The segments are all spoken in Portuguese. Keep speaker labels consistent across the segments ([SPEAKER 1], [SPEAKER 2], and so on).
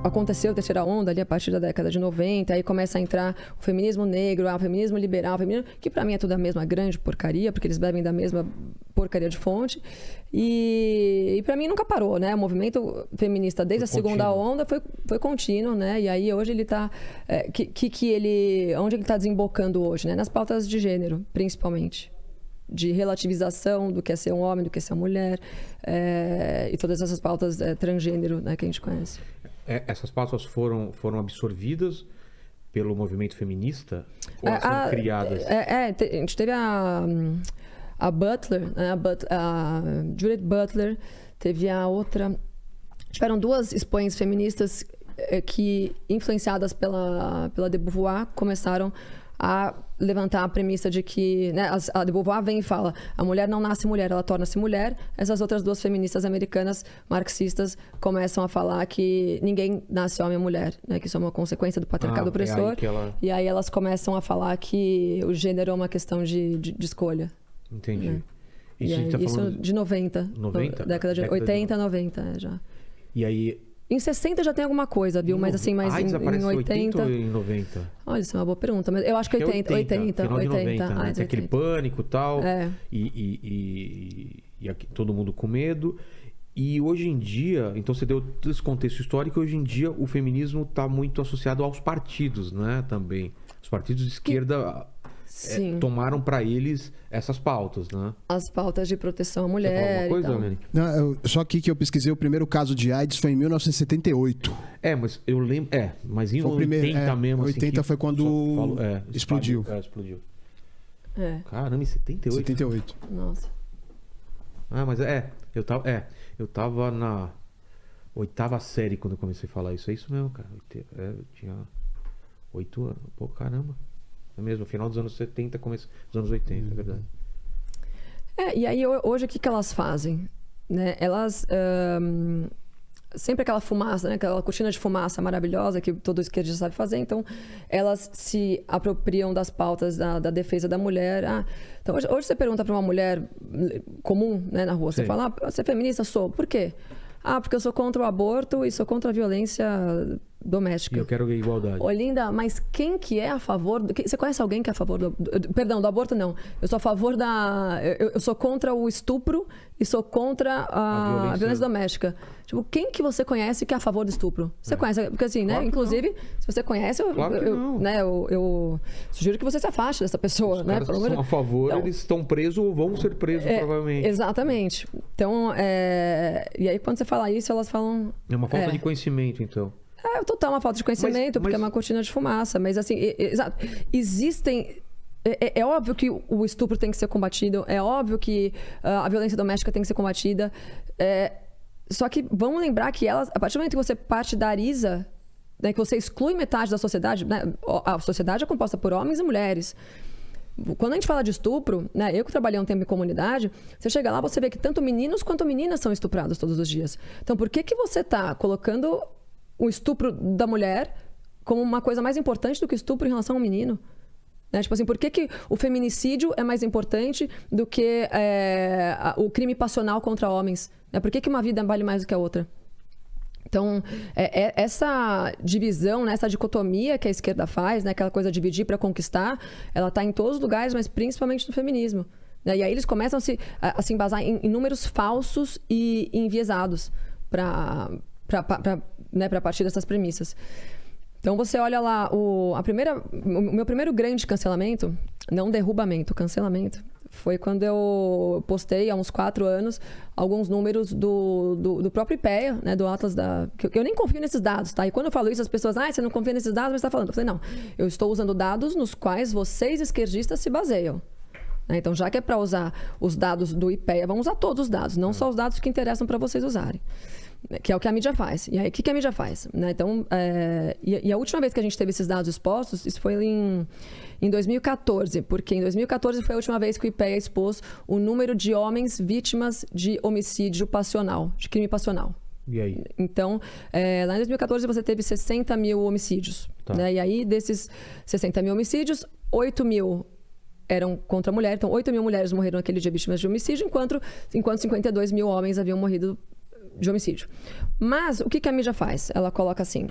[SPEAKER 1] aconteceu a terceira onda ali a partir da década de 90, aí começa a entrar o feminismo negro, o feminismo liberal, o feminismo, que pra mim é tudo a mesma grande porcaria, porque eles bebem da mesma porcaria de fonte. E pra mim nunca parou, né? O movimento feminista desde a segunda onda foi contínuo, né? E aí hoje ele tá... onde ele tá desembocando hoje, né? Nas pautas de gênero, principalmente. De relativização do que é ser um homem, do que é ser uma mulher, e todas essas pautas transgênero, né, que a gente conhece.
[SPEAKER 2] Essas pautas foram absorvidas pelo movimento feminista ou elas são criadas?
[SPEAKER 1] A gente teve a Butler, né, a Judith Butler, teve a outra... Tiveram duas expoentes feministas que, influenciadas pela de Beauvoir, começaram a levantar a premissa de que... Né, a de Beauvoir vem e fala: a mulher não nasce mulher, ela torna-se mulher. Essas outras duas feministas americanas, marxistas, começam a falar que ninguém nasce homem ou mulher, né, que isso é uma consequência do patriarcado opressor. E aí elas começam a falar que o gênero é uma questão de escolha.
[SPEAKER 2] Entendi.
[SPEAKER 1] Né?
[SPEAKER 2] Isso
[SPEAKER 1] isso de 90.
[SPEAKER 2] 90?
[SPEAKER 1] Década de 80, 90, já.
[SPEAKER 2] E aí...
[SPEAKER 1] Em 60 já tem alguma coisa, viu? Mas assim, mais em 80
[SPEAKER 2] ou em 90?
[SPEAKER 1] Olha, isso é uma boa pergunta, mas eu acho que 80.
[SPEAKER 2] Final de 90, né? Tem aquele pânico e tal. E aqui, todo mundo com medo. E hoje em dia, então você deu todo esse contexto histórico, hoje em dia o feminismo está muito associado aos partidos, né? Também. Os partidos de esquerda tomaram para eles essas pautas, né?
[SPEAKER 1] As pautas de proteção à mulher.
[SPEAKER 2] Você fala alguma coisa,
[SPEAKER 3] Não, só aqui que eu pesquisei, o primeiro caso de AIDS foi em 1978.
[SPEAKER 2] Mas eu lembro. Mas em 80 mesmo.
[SPEAKER 3] 80 assim, foi quando explodiu.
[SPEAKER 2] Explodiu. Caramba, em 78?
[SPEAKER 3] 78.
[SPEAKER 1] Nossa.
[SPEAKER 2] Mas eu tava na 8ª série quando eu comecei a falar isso. É isso mesmo, cara. Eu tinha 8 anos. Pô, caramba. É mesmo, final dos anos 70, começo dos anos 80, é verdade.
[SPEAKER 1] E aí hoje o que elas fazem? Né? Elas... sempre aquela fumaça, né? Aquela cortina de fumaça maravilhosa que todo esquerdista sabe fazer. Então, elas se apropriam das pautas da defesa da mulher. Então, hoje você pergunta para uma mulher comum, né, na rua, você fala: você é feminista? Sou. Por quê? Porque eu sou contra o aborto e sou contra a violência doméstica.
[SPEAKER 2] E eu quero igualdade.
[SPEAKER 1] Linda, mas quem que é a favor... Você conhece alguém que é a favor do... Perdão, do aborto não. Eu sou a favor da... Eu sou contra o estupro e sou contra a violência doméstica. Tipo, quem que você conhece que é a favor do estupro? Você conhece? Porque assim, né?
[SPEAKER 2] Claro
[SPEAKER 1] inclusive, se você conhece, eu sugiro que você se afaste dessa pessoa.
[SPEAKER 2] Os
[SPEAKER 1] né?
[SPEAKER 2] caras que são a favor, então, eles estão presos ou vão ser presos, provavelmente.
[SPEAKER 1] Exatamente. Então, e aí quando você fala isso, elas falam...
[SPEAKER 2] É uma falta de conhecimento, então.
[SPEAKER 1] Total uma falta de conhecimento, porque é uma cortina de fumaça. Mas assim, existem... É óbvio que o estupro tem que ser combatido, é óbvio que a violência doméstica tem que ser combatida. Só que vamos lembrar que elas, a partir do momento que você partidariza, né, que você exclui metade da sociedade, né, a sociedade é composta por homens e mulheres. Quando a gente fala de estupro, né, eu que trabalhei um tempo em comunidade, você chega lá, você vê que tanto meninos quanto meninas são estuprados todos os dias. Então, por que você está colocando o estupro da mulher como uma coisa mais importante do que o estupro em relação ao menino? Né? Tipo assim, por que o feminicídio é mais importante do que o crime passional contra homens? Por que uma vida vale mais do que a outra? Então, essa divisão, né, essa dicotomia que a esquerda faz, né, aquela coisa de dividir para conquistar, ela está em todos os lugares, mas principalmente no feminismo. Né? E aí eles começam a se embasar em números falsos e enviesados para partir dessas premissas. Então, você olha lá, o meu primeiro grande cancelamento, não derrubamento, cancelamento, foi quando eu postei, há uns 4 anos, alguns números do próprio IPEA, né, do Atlas que eu nem confio nesses dados, tá? E quando eu falo isso, as pessoas, você não confia nesses dados, mas você está falando. Eu falei, não, eu estou usando dados nos quais vocês, esquerdistas, se baseiam. Então, já que é para usar os dados do IPEA, vamos usar todos os dados, não só os dados que interessam para vocês usarem. Que é o que a mídia faz. E aí, o que a mídia faz? Né? Então, a última vez que a gente teve esses dados expostos, isso foi em 2014, porque em 2014 foi a última vez que o IPEA expôs o número de homens vítimas de homicídio passional, de crime passional.
[SPEAKER 2] E aí?
[SPEAKER 1] Então, lá em 2014 você teve 60 mil homicídios.
[SPEAKER 2] Tá.
[SPEAKER 1] Né? E aí, desses 60 mil homicídios, 8 mil eram contra a mulher. Então, 8 mil mulheres morreram naquele dia vítimas de homicídio, enquanto 52 mil homens haviam morrido de homicídio. Mas o que a mídia faz? Ela coloca assim: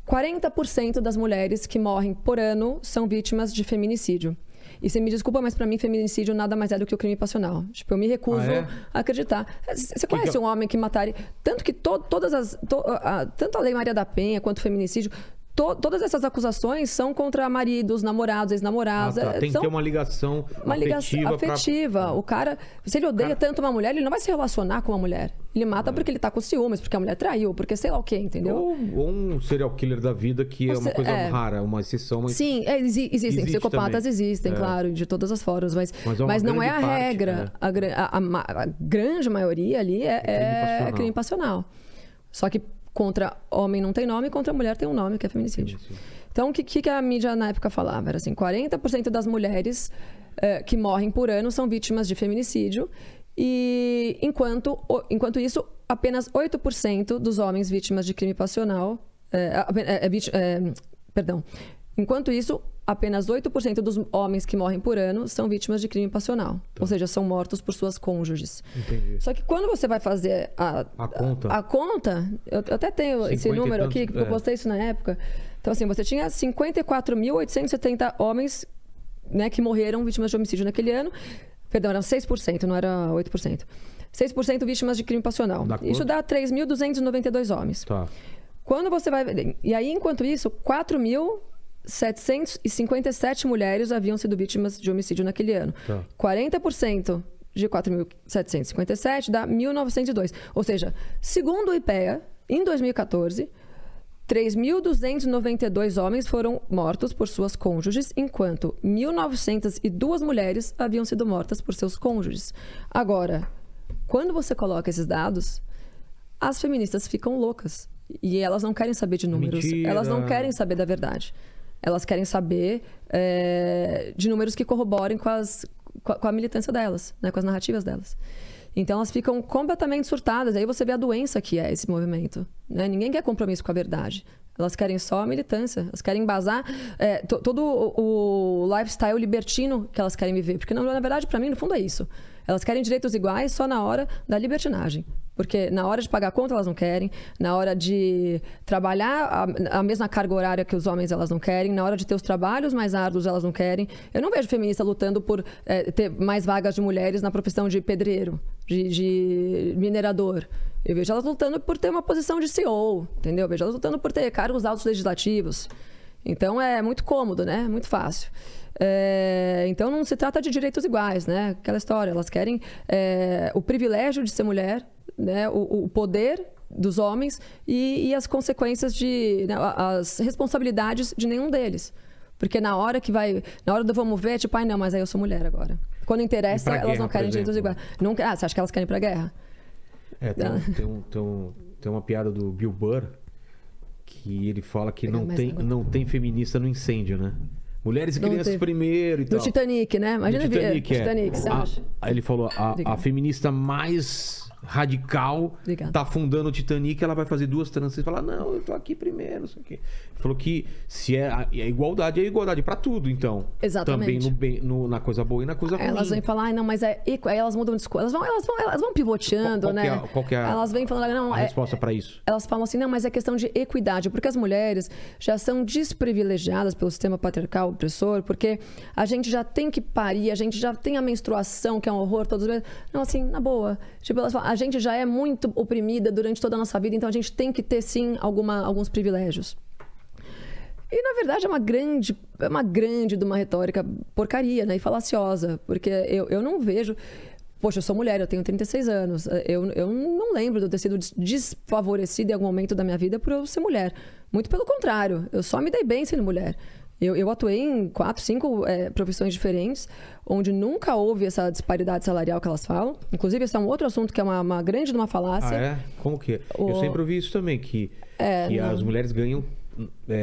[SPEAKER 1] 40% das mulheres que morrem por ano são vítimas de feminicídio. E você me desculpa, mas pra mim feminicídio nada mais é do que o crime passional. Tipo, eu me recuso a acreditar. Você conhece um homem que mataria... Tanto que tanto a Lei Maria da Penha quanto o feminicídio... Todas essas acusações são contra maridos, namorados, ex-namorados.
[SPEAKER 2] Tem que ter uma ligação
[SPEAKER 1] afetiva. O cara, se ele odeia tanto uma mulher, ele não vai se relacionar com uma mulher. Ele mata porque ele tá com ciúmes, porque a mulher traiu, porque sei lá o quê, entendeu?
[SPEAKER 2] Ou um serial killer da vida, que é uma coisa rara, uma exceção. Mas...
[SPEAKER 1] Sim, existem. Psicopatas também. Existem, claro, de todas as formas. Mas não é a regra. Né? A grande maioria ali é crime passional. Só que contra homem não tem nome, contra mulher tem um nome, que é feminicídio. Então, o que a mídia na época falava? Era assim, 40% das mulheres que morrem por ano são vítimas de feminicídio, e enquanto isso, apenas 8% dos homens vítimas de crime passional... Enquanto isso, apenas 8% dos homens que morrem por ano são vítimas de crime passional. Ou seja, são mortos por suas cônjuges.
[SPEAKER 2] Entendi.
[SPEAKER 1] Só que quando você vai fazer a conta, eu até tenho esse número aqui, porque eu postei isso na época. Então, assim, você tinha 54.870 homens, né, que morreram vítimas de homicídio naquele ano. Perdão, eram 6%, não era 8%. 6% vítimas de crime passional. Isso dá 3.292 homens.
[SPEAKER 2] Tá.
[SPEAKER 1] Quando você vai... E aí, enquanto isso, 4.757 mulheres haviam sido vítimas de homicídio naquele ano. Tá. 40% de 4.757 dá 1.902. Ou seja, segundo o IPEA, em 2014, 3.292 homens foram mortos por suas cônjuges, enquanto 1.902 mulheres haviam sido mortas por seus cônjuges. Agora, quando você coloca esses dados, as feministas ficam loucas. E elas não querem saber de números.
[SPEAKER 2] Mentira.
[SPEAKER 1] Elas não querem saber da verdade. Elas querem saber de números que corroborem com a militância delas, né? Com as narrativas delas. Então, elas ficam completamente surtadas. Aí você vê a doença que é esse movimento. Né? Ninguém quer compromisso com a verdade. Elas querem só a militância. Elas querem embasar todo o lifestyle libertino que elas querem viver. Porque, na verdade, para mim, no fundo é isso. Elas querem direitos iguais só na hora da libertinagem. Porque na hora de pagar a conta elas não querem, na hora de trabalhar a mesma carga horária que os homens elas não querem, na hora de ter os trabalhos mais árduos elas não querem. Eu não vejo feminista lutando por ter mais vagas de mulheres na profissão de pedreiro, de minerador. Eu vejo elas lutando por ter uma posição de CEO, entendeu? Eu vejo elas lutando por ter cargos altos legislativos. Então é muito cômodo, né? Muito fácil. Então não se trata de direitos iguais, né? Aquela história, elas querem o privilégio de ser mulher, né? O poder dos homens e as consequências as responsabilidades de nenhum deles. Porque na hora do vamos ver, tipo, não, mas aí eu sou mulher agora. Quando interessa, elas não querem direitos iguais. Você acha que elas querem ir pra guerra?
[SPEAKER 2] Tem uma piada do Bill Burr que ele fala que não tem feminista no incêndio, né? Mulheres e crianças primeiro e tal.
[SPEAKER 1] No Titanic, né? Imagina o Titanic, você acha?
[SPEAKER 2] Aí ele falou, a feminista mais radical tá afundando o Titanic, ela vai fazer 2 tranças e falar, não, eu tô aqui primeiro, não sei o quê. Ele falou que se é igualdade pra tudo, então.
[SPEAKER 1] Exatamente.
[SPEAKER 2] Também na coisa boa e na coisa ruim.
[SPEAKER 1] Elas vêm falar, não, mas aí elas mudam de discurso. Elas vão pivoteando, né?
[SPEAKER 2] Qual que é
[SPEAKER 1] elas vêm falando, não,
[SPEAKER 2] a resposta pra isso?
[SPEAKER 1] Elas falam assim, não, mas é questão de equidade, porque as mulheres já são desprivilegiadas pelo sistema patriarcal opressor, porque a gente já tem que parir, a gente já tem a menstruação, que é um horror todos os meses. Não, assim, na boa. Tipo, elas falam, a gente já é muito oprimida durante toda a nossa vida, então a gente tem que ter, sim, alguns privilégios. E, na verdade, é uma grande de uma retórica porcaria, né? E falaciosa, porque eu não vejo... Poxa, eu sou mulher, eu tenho 36 anos. Eu não lembro de eu ter sido desfavorecida em algum momento da minha vida por eu ser mulher. Muito pelo contrário, eu só me dei bem sendo mulher. Eu atuei em 4, 5 profissões diferentes, onde nunca houve essa disparidade salarial que elas falam. Inclusive, esse é um outro assunto que é uma grande de uma falácia.
[SPEAKER 2] Ah, é? Como que é? Eu sempre ouvi isso também, que as mulheres ganham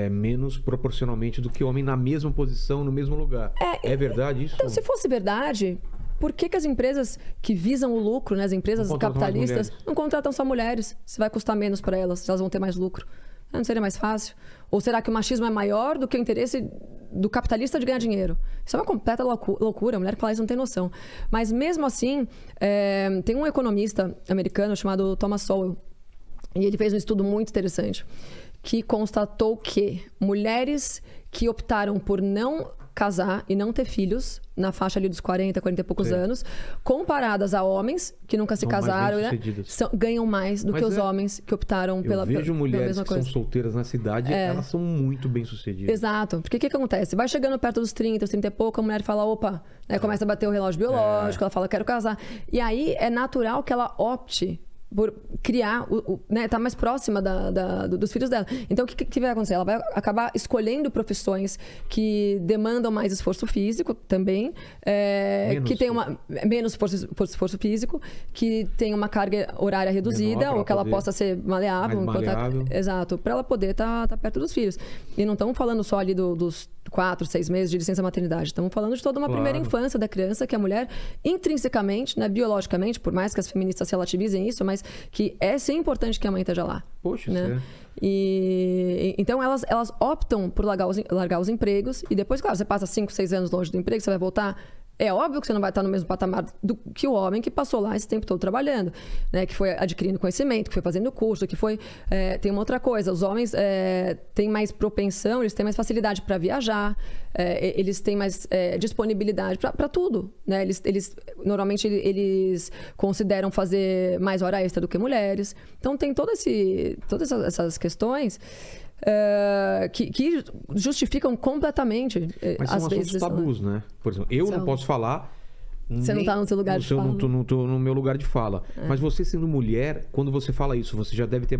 [SPEAKER 2] menos proporcionalmente do que o homem na mesma posição, no mesmo lugar. É verdade isso?
[SPEAKER 1] Então, se fosse verdade, por que as empresas que visam o lucro, né, as empresas capitalistas, não contratam só mulheres? Se vai custar menos para elas, elas vão ter mais lucro. Não seria mais fácil? Ou será que o machismo é maior do que o interesse do capitalista de ganhar dinheiro? Isso é uma completa loucura. A mulher que fala isso não tem noção. Mas mesmo assim, tem um economista americano chamado Thomas Sowell, E ele fez um estudo muito interessante que constatou que mulheres que optaram por não casar e não ter filhos na faixa ali dos 40 e poucos anos, comparadas a homens que nunca se casaram, né, ganham mais do que os homens que optaram pela mesma coisa.
[SPEAKER 2] Eu vejo mulheres que são solteiras na cidade, elas são muito bem-sucedidas.
[SPEAKER 1] Exato. Porque o que acontece? Vai chegando perto dos 30, os 30 e pouco, a mulher fala, opa, né, começa a bater o relógio biológico, ela fala, quero casar. E aí é natural que ela opte por criar, né, tá mais próxima dos filhos dela. Então, o que vai acontecer? Ela vai acabar escolhendo profissões que demandam mais esforço físico também, que tem menos esforço físico, que tem uma carga horária reduzida, ou que ela possa ser maleável. Exato, para ela poder estar perto dos filhos. E não estamos falando só ali dos 4, 6 meses de licença maternidade. Estamos falando de toda uma primeira infância da criança, que a mulher, intrinsecamente, né, biologicamente, por mais que as feministas relativizem isso, mas que é sim importante que a mãe esteja lá.
[SPEAKER 2] Poxa,
[SPEAKER 1] né? E então elas optam por largar os empregos e depois, claro, você passa 5, 6 anos longe do emprego, você vai voltar. É óbvio que você não vai estar no mesmo patamar que o homem que passou lá esse tempo todo trabalhando, né? Que foi adquirindo conhecimento, que foi fazendo curso, que foi... tem uma outra coisa, os homens têm mais propensão, eles têm mais facilidade para viajar, eles têm mais disponibilidade para tudo, né? Normalmente eles consideram fazer mais hora extra do que mulheres. Então tem todas essas questões... que justificam completamente
[SPEAKER 2] mas são
[SPEAKER 1] às vezes
[SPEAKER 2] tabus, né? Por exemplo, eu não posso falar.
[SPEAKER 1] Você não está no seu lugar de fala.
[SPEAKER 2] Eu não tô no meu lugar de fala. Mas você sendo mulher, quando você fala isso, você já deve ter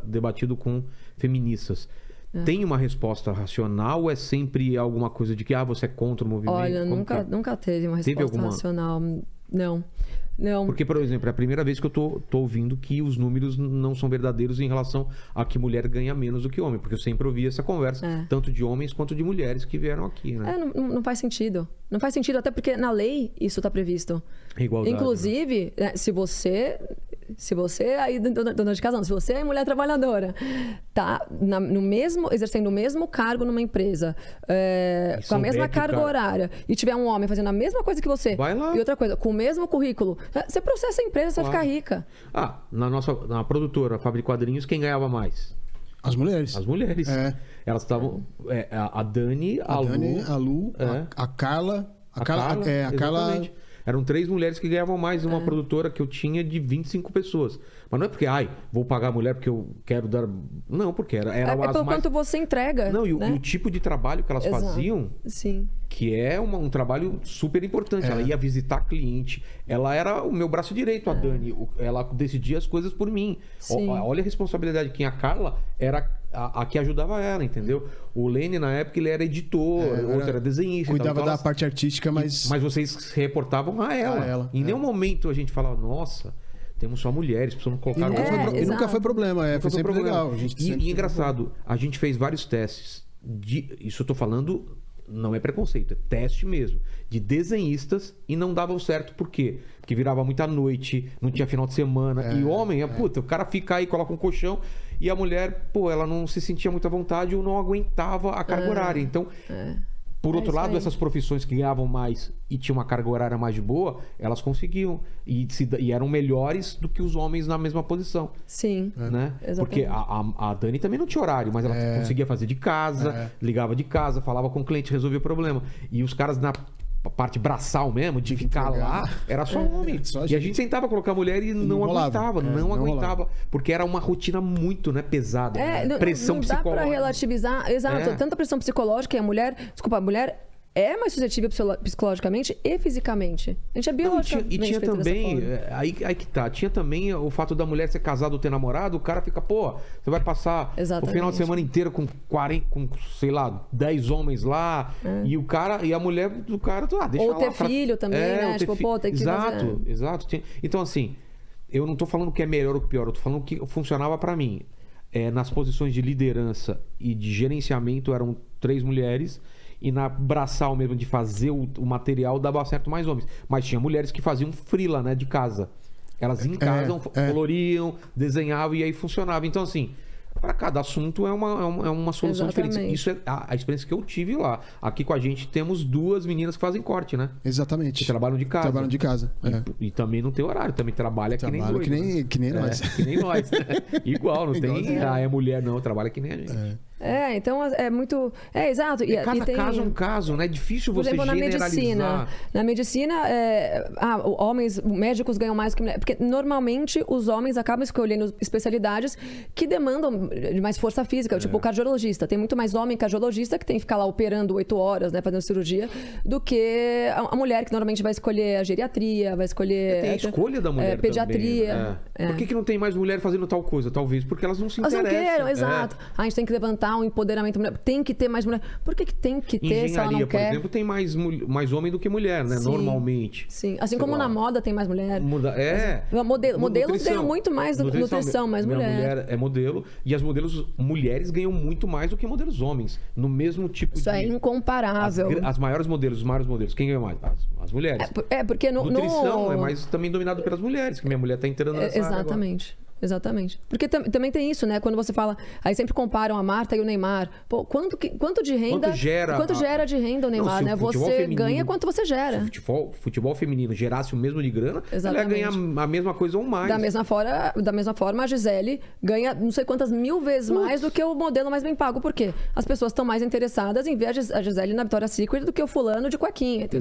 [SPEAKER 2] debatido com feministas. Tem uma resposta racional ou é sempre alguma coisa de que você é contra o movimento?
[SPEAKER 1] Olha, nunca teve uma resposta racional. Não.
[SPEAKER 2] Porque, por exemplo, é a primeira vez que eu tô ouvindo que os números não são verdadeiros em relação a que mulher ganha menos do que homem. Porque eu sempre ouvi essa conversa, tanto de homens quanto de mulheres que vieram aqui, né?
[SPEAKER 1] Não faz sentido. Não faz sentido, até porque na lei isso está previsto.
[SPEAKER 2] Igualdade,
[SPEAKER 1] inclusive, né? Se você aí, dona de casa, se você é mulher trabalhadora, tá exercendo o mesmo cargo numa empresa, com a mesma carga horária, e tiver um homem fazendo a mesma coisa que você,
[SPEAKER 2] vai lá.
[SPEAKER 1] E outra coisa, com o mesmo currículo, você processa a empresa, você vai ficar rica.
[SPEAKER 2] Na produtora Fábrica de Quadrinhos, quem ganhava mais?
[SPEAKER 3] As mulheres.
[SPEAKER 2] As mulheres. Elas estavam... a Dani, a Lu...
[SPEAKER 3] A Carla... A
[SPEAKER 2] Carla... Eram 3 mulheres que ganhavam mais numa produtora que eu tinha de 25 pessoas. Mas não é porque, vou pagar a mulher porque eu quero dar... Não, porque era
[SPEAKER 1] pelo quanto você entrega.
[SPEAKER 2] Não, e
[SPEAKER 1] né?
[SPEAKER 2] o tipo de trabalho que elas faziam...
[SPEAKER 1] Sim.
[SPEAKER 2] Que é um trabalho super importante. Ela ia visitar cliente. Ela era o meu braço direito, a Dani. Ela decidia as coisas por mim. Olha a responsabilidade. Quem a Carla era a que ajudava ela, entendeu? O Lene, na época, ele era editor, outro era desenhista.
[SPEAKER 3] Cuidava da parte artística, mas...
[SPEAKER 2] Mas vocês se reportavam a ela. Em nenhum momento a gente falava, nossa... Temos só mulheres, precisamos colocar...
[SPEAKER 3] E nunca foi problema, foi sempre legal.
[SPEAKER 2] E engraçado, a gente fez vários testes. Isso eu tô falando... Não é preconceito, é teste mesmo. De desenhistas e não dava certo. Por quê? Porque virava muita noite, não tinha final de semana. E homem, o cara fica aí, coloca um colchão e a mulher, ela não se sentia muito à vontade ou não aguentava a carga horária. Então, por outro lado, essas profissões que ganhavam mais e tinham uma carga horária mais de boa, elas conseguiam e eram melhores do que os homens na mesma posição.
[SPEAKER 1] Sim,
[SPEAKER 2] né?
[SPEAKER 1] Exatamente.
[SPEAKER 2] Porque a Dani também não tinha horário, mas ela conseguia fazer de casa, ligava de casa, falava com o cliente, resolvia o problema. E os caras na parte braçal mesmo, de ficar lá, era só homem. E a gente tentava colocar a mulher e não aguentava, não aguentava. Porque era uma rotina muito pesada. Pressão psicológica.
[SPEAKER 1] Não dá pra relativizar. Exato. Tanta pressão psicológica e a mulher é mais suscetível psicologicamente e fisicamente. A gente é biologicamente.
[SPEAKER 2] E tinha também, aí que tá, tinha também o fato da mulher ser casada ou ter namorado, o cara fica, você vai passar o final de semana inteiro com 10 homens lá, e a mulher do cara, deixa
[SPEAKER 1] ou
[SPEAKER 2] lá.
[SPEAKER 1] Ou ter filho também, né? Tem que
[SPEAKER 2] Exato. Então, assim, eu não tô falando que é melhor ou pior, eu tô falando que funcionava pra mim. Nas posições de liderança e de gerenciamento eram 3 mulheres, e na braçal mesmo de fazer o material dava certo mais homens. Mas tinha mulheres que faziam freela, né, de casa. Elas em casa coloriam, desenhavam e aí funcionava. Então, assim, Para cada assunto é uma solução diferente.
[SPEAKER 1] Exatamente.
[SPEAKER 2] Isso é a experiência que eu tive lá. Aqui com a gente temos 2 meninas que fazem corte, né?
[SPEAKER 3] Exatamente.
[SPEAKER 2] Que trabalham de casa.
[SPEAKER 3] Trabalham de casa.
[SPEAKER 2] E também não tem horário, também trabalha que nem
[SPEAKER 3] Trabalho
[SPEAKER 2] doido.
[SPEAKER 3] que nem nós.
[SPEAKER 2] Que nem nós. Né? Igual, não tem.
[SPEAKER 3] Igualzinho.
[SPEAKER 2] É mulher, não, trabalha que nem a gente.
[SPEAKER 1] Então é muito... exato.
[SPEAKER 2] Cada caso é um caso, né? É difícil
[SPEAKER 1] Por
[SPEAKER 2] você
[SPEAKER 1] exemplo,
[SPEAKER 2] generalizar.
[SPEAKER 1] na medicina, médicos ganham mais do que mulheres. Porque normalmente os homens acabam escolhendo especialidades que demandam de mais força física, tipo o cardiologista. Tem muito mais homem cardiologista que tem que ficar lá operando 8 horas, né, fazendo cirurgia, do que a mulher que normalmente vai escolher a geriatria, vai escolher...
[SPEAKER 2] Tem a escolha da mulher
[SPEAKER 1] pediatria.
[SPEAKER 2] Também, né? Por que não tem mais mulher fazendo tal coisa? Talvez porque elas não se
[SPEAKER 1] Elas não
[SPEAKER 2] interessam.
[SPEAKER 1] queiram, exato. A gente tem que levantar um empoderamento mulher. Tem que ter mais mulher. Por que tem que ter se ela não
[SPEAKER 2] Engenharia, por
[SPEAKER 1] quer?
[SPEAKER 2] exemplo, tem mais homem do que mulher, né?
[SPEAKER 1] Sim.
[SPEAKER 2] Normalmente.
[SPEAKER 1] Sim. Assim
[SPEAKER 2] Sei
[SPEAKER 1] como
[SPEAKER 2] lá.
[SPEAKER 1] na moda tem mais mulher. Modelos
[SPEAKER 2] Nutrição.
[SPEAKER 1] ganham muito mais do que nutrição, mais
[SPEAKER 2] Minha
[SPEAKER 1] mulher.
[SPEAKER 2] é modelo. E as modelos mulheres ganham muito mais do que modelos homens. No mesmo tipo
[SPEAKER 1] Isso
[SPEAKER 2] de...
[SPEAKER 1] é incomparável.
[SPEAKER 2] As maiores modelos, os maiores modelos. Quem ganha mais? As mulheres.
[SPEAKER 1] Porque
[SPEAKER 2] Nutrição é mais também dominado pelas mulheres, que minha mulher tá entrando nessa área agora.
[SPEAKER 1] Exatamente. Exatamente. Porque também tem isso, né? Quando você fala... Aí sempre comparam a Marta e o Neymar. Pô, quanto de renda... Quanto gera de renda o Neymar, né? Você ganha quanto você gera.
[SPEAKER 2] Se o futebol feminino gerasse o mesmo de grana,
[SPEAKER 1] Exatamente.
[SPEAKER 2] ela ia ganhar a mesma coisa ou mais.
[SPEAKER 1] Da mesma forma, a Gisele ganha não sei quantas mil vezes mais do que o modelo mais bem pago. Por quê? As pessoas estão mais interessadas em ver a Gisele na Victoria's Secret do que o fulano de cuequinha, entendeu?